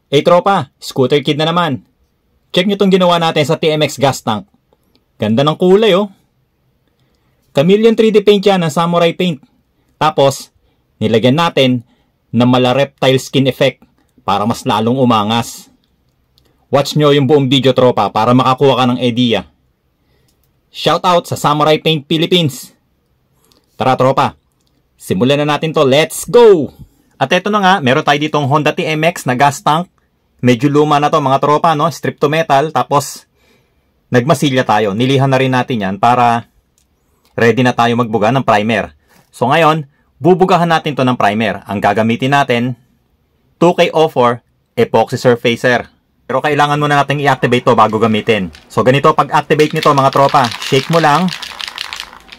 Tropa, Scooter Kid na naman. Check nyo tong ginawa natin sa TMX gas tank. Ganda ng kulay oh. Chameleon 3D paint yan ng samurai paint. Tapos, nilagyan natin ng mala reptile skin effect para mas lalong umangas. Watch nyo yung buong video tropa para makakuha ka ng idea. Shout out sa Samurai Paint Philippines. Tara tropa, simulan na natin to. Let's go! At eto na nga, meron tayo ditong Honda TMX na gas tank. Medyo luma na to mga tropa, no? Strip to metal. Tapos, nagmasilya tayo. Nilihan na rin natin yan para ready na tayo magbuga ng primer. So ngayon, bubugahan natin to ng primer. Ang gagamitin natin, 2K04 Epoxy Surfacer. Pero kailangan muna natin i-activate to bago gamitin. So ganito, pag-activate nito mga tropa, shake mo lang.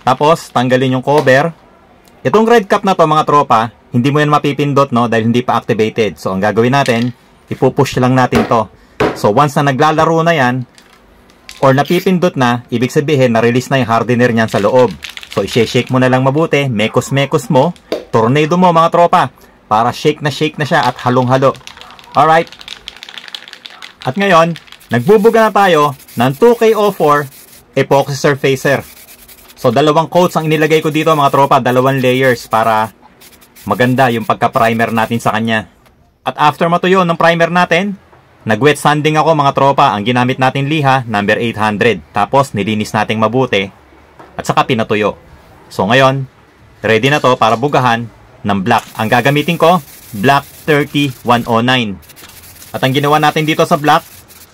Tapos, tanggalin yung cover. Itong red cap na to mga tropa, hindi mo yan mapipindot no dahil hindi pa activated. So ang gagawin natin, ipupush lang natin to. So once na naglalaro na yan, or napipindot na, ibig sabihin na-release na yung hardener niyan sa loob. So i-shake mo na lang mabuti, mekos-mekos mo, tornado mo mga tropa, para shake na siya at halong-halo. Alright. At ngayon, nagbubuga na tayo ng 2K04 Epoxy Surfacer. So dalawang coats ang inilagay ko dito mga tropa, dalawang layers para maganda yung pagka-primer natin sa kanya. At after matuyo ng primer natin, nag-wet sanding ako mga tropa. Ang ginamit natin liha, number 800. Tapos nilinis natin mabuti at saka pinatuyo. So ngayon, ready na to para bugahan ng black. Ang gagamitin ko, black 30109. At ang ginawa natin dito sa black,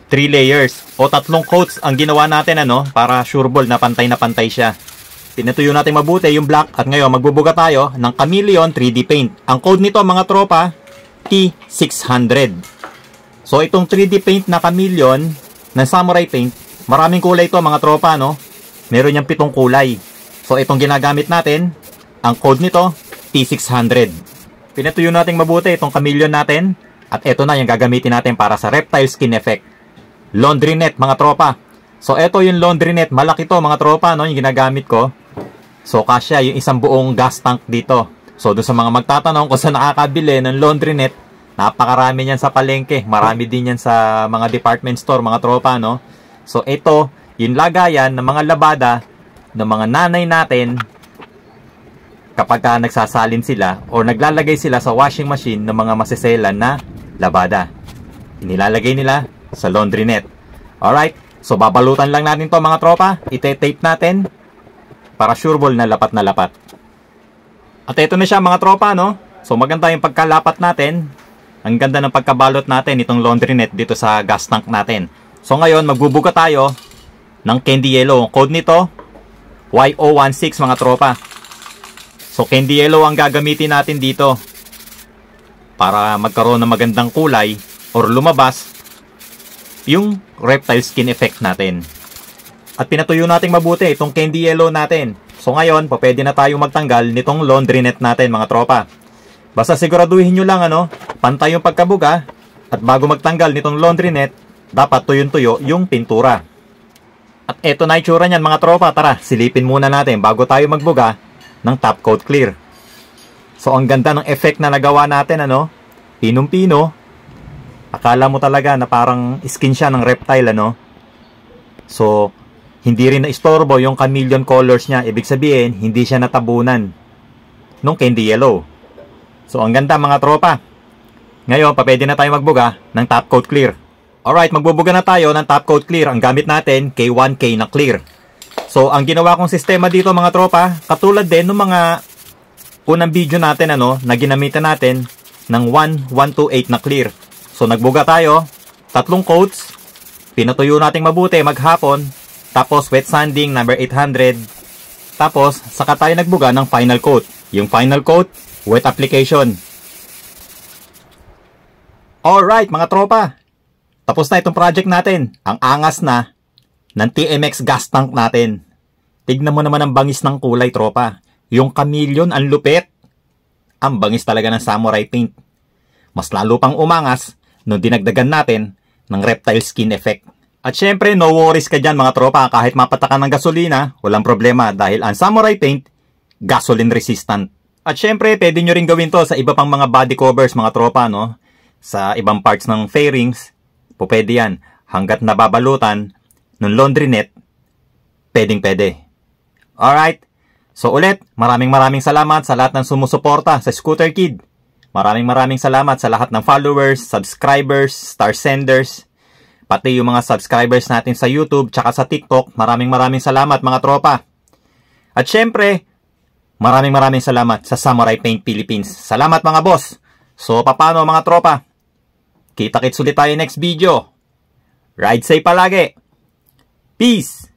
3 layers o 3 coats ang ginawa natin para sure ball na pantay siya. Pinatuyo natin mabuti yung black at ngayon magbubuga tayo ng Chameleon 3D paint. Ang code nito mga tropa, T600. So itong 3D paint na Chameleon ng samurai paint, maraming kulay ito mga tropa no. Meron niyang 7 kulay. So itong ginagamit natin, ang code nito T600. Pinatuyo natin mabuti itong Chameleon natin at ito na yung gagamitin natin para sa reptile skin effect. Laundry net mga tropa. So ito yung laundry net, malaki to mga tropa no, yung ginagamit ko. So kasya yung isang buong gas tank dito. So doon sa mga magtatanong kung saan nakakabili ng laundry net, napakarami niyan sa palengke. Marami din yan sa mga department store, mga tropa, no? So ito, yung lagayan ng mga labada ng mga nanay natin kapag nagsasalin sila o naglalagay sila sa washing machine ng mga masiselan na labada. Inilalagay nila sa laundry net. Alright, so babalutan lang natin to mga tropa. Ite-tape natin para sure ball na lapat na lapat. At ito na siya mga tropa, no? So maganda yung pagkalapat natin. Ang ganda ng pagkabalot natin itong laundry net dito sa gas tank natin. So ngayon magbubuga tayo ng candy yellow. Ang code nito Y016 mga tropa. So candy yellow ang gagamitin natin dito para magkaroon ng magandang kulay or lumabas yung reptile skin effect natin. At pinatuyo natin mabuti itong candy yellow natin. So ngayon, pwede na tayong magtanggal nitong laundry net natin mga tropa. Basta siguraduhin nyo lang pantay yung pagkabuga. At bago magtanggal nitong laundry net, dapat tuyong-tuyo yung pintura. At eto na itsura niyan mga tropa. Tara, silipin muna natin bago tayo magbuga ng top coat clear. So ang ganda ng effect na nagawa natin pinong-pino. Akala mo talaga na parang skin siya ng reptile So hindi rin na-istorbo yung chameleon colors niya. Ibig sabihin, hindi siya natabunan nung candy yellow. So, ang ganda mga tropa. Ngayon, pwede na tayo magbuga ng top coat clear. Alright, magbubuga na tayo ng top coat clear. Ang gamit natin, K1K na clear. So, ang ginawa kong sistema dito mga tropa, katulad din ng mga unang video natin na ginamitan natin ng 1128 na clear. So, nagbuga tayo, 3 coats, pinatuyo natin mabuti maghapon. Tapos wet sanding number 800. Tapos saka tayo nagbuga ng final coat. Yung final coat, wet application. Alright mga tropa. Tapos na itong project natin. Ang angas na ng TMX gas tank natin. Tignan mo naman ang bangis ng kulay tropa. Yung Chameleon ang lupit. Ang bangis talaga ng samurai paint. Mas lalo pang umangas nung dinagdagan natin ng reptile skin effect. At syempre, no worries ka dyan mga tropa. Kahit mapatakan ng gasolina, walang problema dahil ang samurai paint, gasoline resistant. At syempre, pwede nyo rin gawin to sa iba pang mga body covers mga tropa, no? sa ibang parts ng fairings, pwede yan. Hanggat nababalutan ng laundry net, pwede. Alright? So ulit, maraming salamat sa lahat ng sumusuporta sa Scooter Kid. Maraming salamat sa lahat ng followers, subscribers, star senders, pati yung mga subscribers natin sa YouTube tsaka sa TikTok. Maraming salamat mga tropa. At syempre, maraming salamat sa Samurai Paint Philippines. Salamat mga boss. So paano mga tropa? Kita-kits ulit tayo next video. Ride safe palagi. Peace!